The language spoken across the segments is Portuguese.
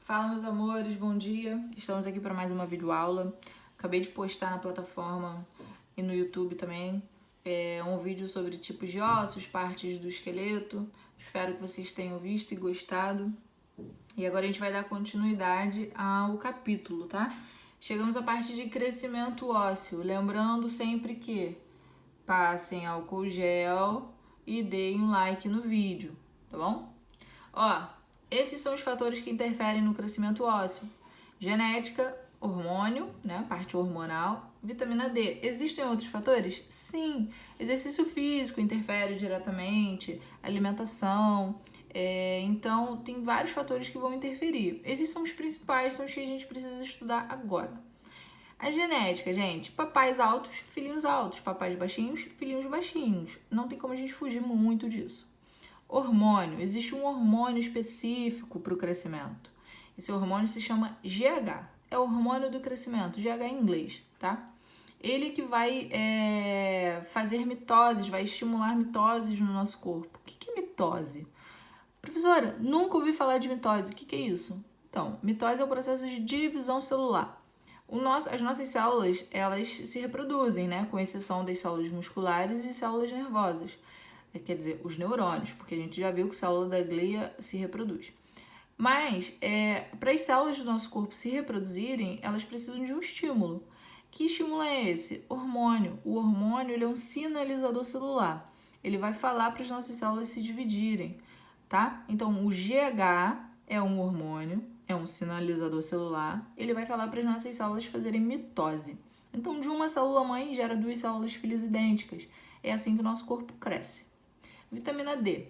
Fala, meus amores, bom dia. Estamos aqui para mais uma videoaula. Acabei de postar na plataforma e no YouTube também um vídeo sobre tipos de ossos, partes do esqueleto. Espero que vocês tenham visto e gostado. E agora a gente vai dar continuidade ao capítulo, tá? Chegamos à parte de crescimento ósseo. Lembrando sempre que passem álcool gel e deem um like no vídeo, tá bom? Esses são os fatores que interferem no crescimento ósseo: genética, hormônio, né, parte hormonal, vitamina D. Existem outros fatores? Sim. Exercício físico interfere diretamente, alimentação. Então, tem vários fatores que vão interferir. Esses são os principais, são os que a gente precisa estudar agora. A genética, gente: papais altos, filhinhos altos, papais baixinhos, filhinhos baixinhos. Não tem como a gente fugir muito disso. Hormônio: existe um hormônio específico para o crescimento. Esse hormônio se chama GH. É o hormônio do crescimento, GH em inglês, tá? Ele que vai fazer mitoses, vai estimular mitoses no nosso corpo. O que é mitose? Professora, nunca ouvi falar de mitose. O que é isso? Então, mitose é o processo de divisão celular. As nossas células, elas se reproduzem, né? Com exceção das células musculares e células nervosas. Quer dizer, os neurônios, porque a gente já viu que a célula da glia se reproduz. Mas, para as células do nosso corpo se reproduzirem, elas precisam de um estímulo. Que estímulo é esse? Hormônio. O hormônio, ele é um sinalizador celular. Ele vai falar para as nossas células se dividirem, tá? Então, o GH é um hormônio, é um sinalizador celular. Ele vai falar para as nossas células fazerem mitose. Então, de uma célula mãe gera duas células filhas idênticas. É assim que o nosso corpo cresce. Vitamina D.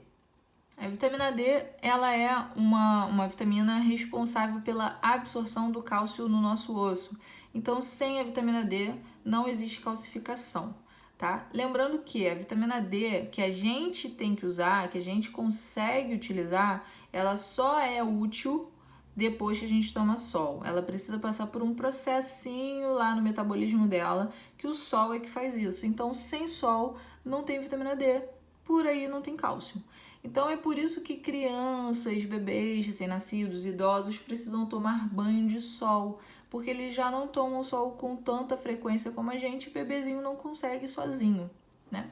A vitamina D, ela é uma vitamina responsável pela absorção do cálcio no nosso osso. Então, sem a vitamina D, não existe calcificação, tá? Lembrando que a vitamina D que a gente tem que usar, que a gente consegue utilizar, ela só é útil depois que a gente toma sol. Ela precisa passar por um processinho lá no metabolismo dela, que o sol é que faz isso. Então, sem sol, não tem vitamina D. Por aí não tem cálcio. Então é por isso que crianças, bebês, recém-nascidos, idosos precisam tomar banho de sol, porque eles já não tomam sol com tanta frequência como a gente, o bebezinho não consegue sozinho, né?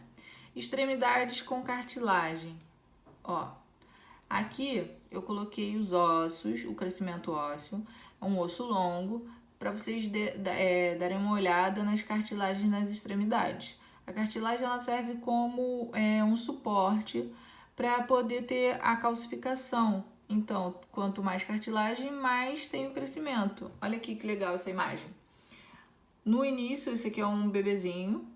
Extremidades com cartilagem. Aqui eu coloquei os ossos, o crescimento ósseo, um osso longo, para vocês darem uma olhada nas cartilagens nas extremidades. A cartilagem ela serve como um suporte para poder ter a calcificação. Então, quanto mais cartilagem, mais tem o crescimento. Olha aqui que legal essa imagem. No início, esse aqui é um bebezinho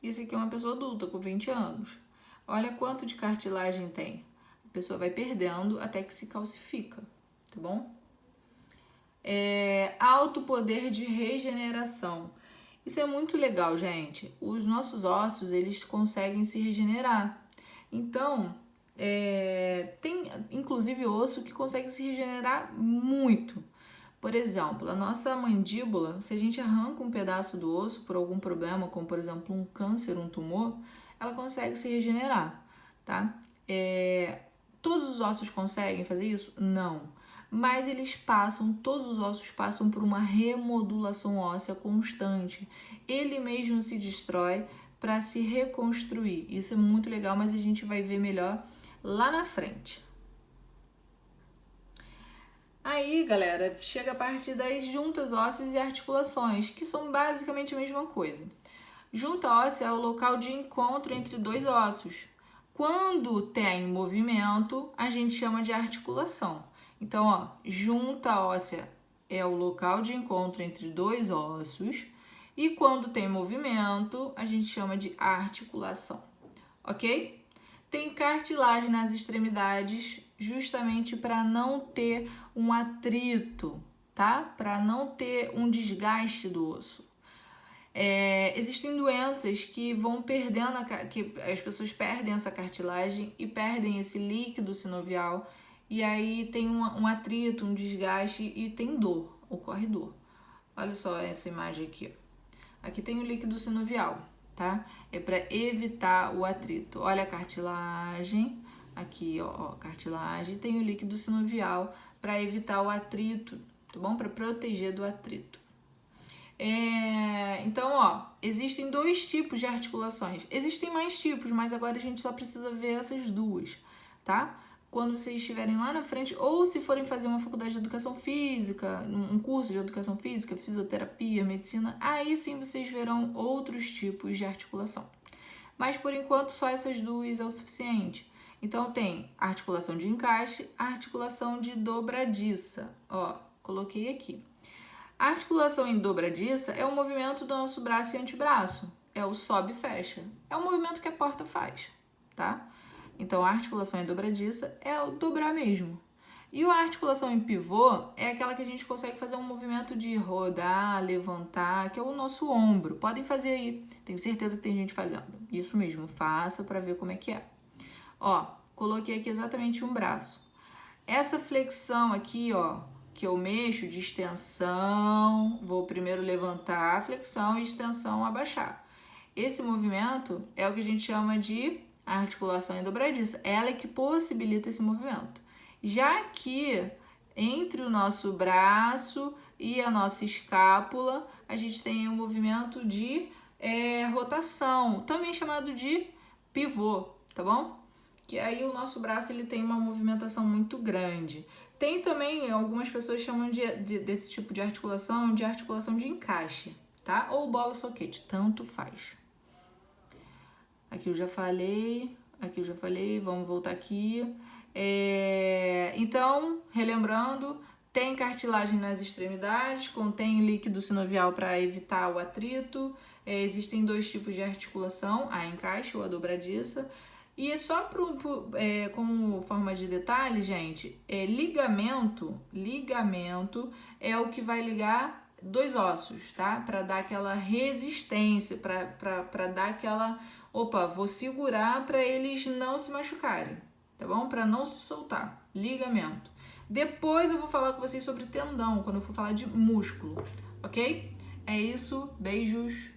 e esse aqui é uma pessoa adulta com 20 anos. Olha quanto de cartilagem tem. A pessoa vai perdendo até que se calcifica, tá bom? Alto poder de regeneração. Isso é muito legal, gente. Os nossos ossos, eles conseguem se regenerar. Então, tem inclusive osso que consegue se regenerar muito. Por exemplo, a nossa mandíbula, se a gente arranca um pedaço do osso por algum problema, como por exemplo um câncer, um tumor, ela consegue se regenerar, tá? Todos os ossos conseguem fazer isso? Não. Mas todos os ossos passam por uma remodulação óssea constante. Ele mesmo se destrói para se reconstruir. Isso é muito legal, mas a gente vai ver melhor lá na frente. Aí, galera, chega a parte das juntas ósseas e articulações, que são basicamente a mesma coisa. Junta óssea é o local de encontro entre dois ossos. Quando tem movimento, a gente chama de articulação. Então, junta óssea é o local de encontro entre dois ossos. E quando tem movimento, a gente chama de articulação, ok? Tem cartilagem nas extremidades, justamente para não ter um atrito, tá? Para não ter um desgaste do osso. Existem doenças que vão perdendo, que as pessoas perdem essa cartilagem e perdem esse líquido sinovial. E aí tem um atrito, um desgaste e tem dor, ocorre dor. Olha só essa imagem aqui. Aqui tem o líquido sinovial, tá? É para evitar o atrito. Olha a cartilagem, aqui, ó, cartilagem, e tem o líquido sinovial para evitar o atrito, tá bom? Para proteger do atrito. Então, ó, existem 2 tipos de articulações. Existem mais tipos, mas agora a gente só precisa ver essas 2, tá? Quando vocês estiverem lá na frente, ou se forem fazer uma faculdade de educação física, um curso de educação física, fisioterapia, medicina, aí sim vocês verão outros tipos de articulação. Mas por enquanto só essas 2 é o suficiente. Então tem articulação de encaixe, articulação de dobradiça. Ó, coloquei aqui. A articulação em dobradiça é o movimento do nosso braço e antebraço. É o sobe e fecha. É o movimento que a porta faz, tá? Então, a articulação em dobradiça é o dobrar mesmo. E a articulação em pivô é aquela que a gente consegue fazer um movimento de rodar, levantar, que é o nosso ombro. Podem fazer aí. Tenho certeza que tem gente fazendo. Isso mesmo, faça para ver como é que é. Ó, coloquei aqui exatamente um braço. Essa flexão aqui, ó, que eu mexo de extensão, vou primeiro levantar, flexão e extensão, abaixar. Esse movimento é o que a gente chama de articulação em dobradiça. Ela é que possibilita esse movimento. Já que entre o nosso braço e a nossa escápula, a gente tem um movimento de rotação, também chamado de pivô, tá bom? Que aí o nosso braço ele tem uma movimentação muito grande. Tem também, algumas pessoas chamam desse tipo de articulação de encaixe, tá? Ou bola soquete, tanto faz. Aqui eu já falei, vamos voltar aqui. Então, relembrando, tem cartilagem nas extremidades, contém líquido sinovial para evitar o atrito. Existem 2 tipos de articulação, a encaixe ou a dobradiça. E só como forma de detalhe, gente, ligamento é o que vai ligar 2 ossos, tá? Para dar aquela resistência, para dar aquela... Opa, vou segurar para eles não se machucarem, tá bom? Para não se soltar. Ligamento. Depois eu vou falar com vocês sobre tendão, quando eu for falar de músculo, ok? É isso, beijos.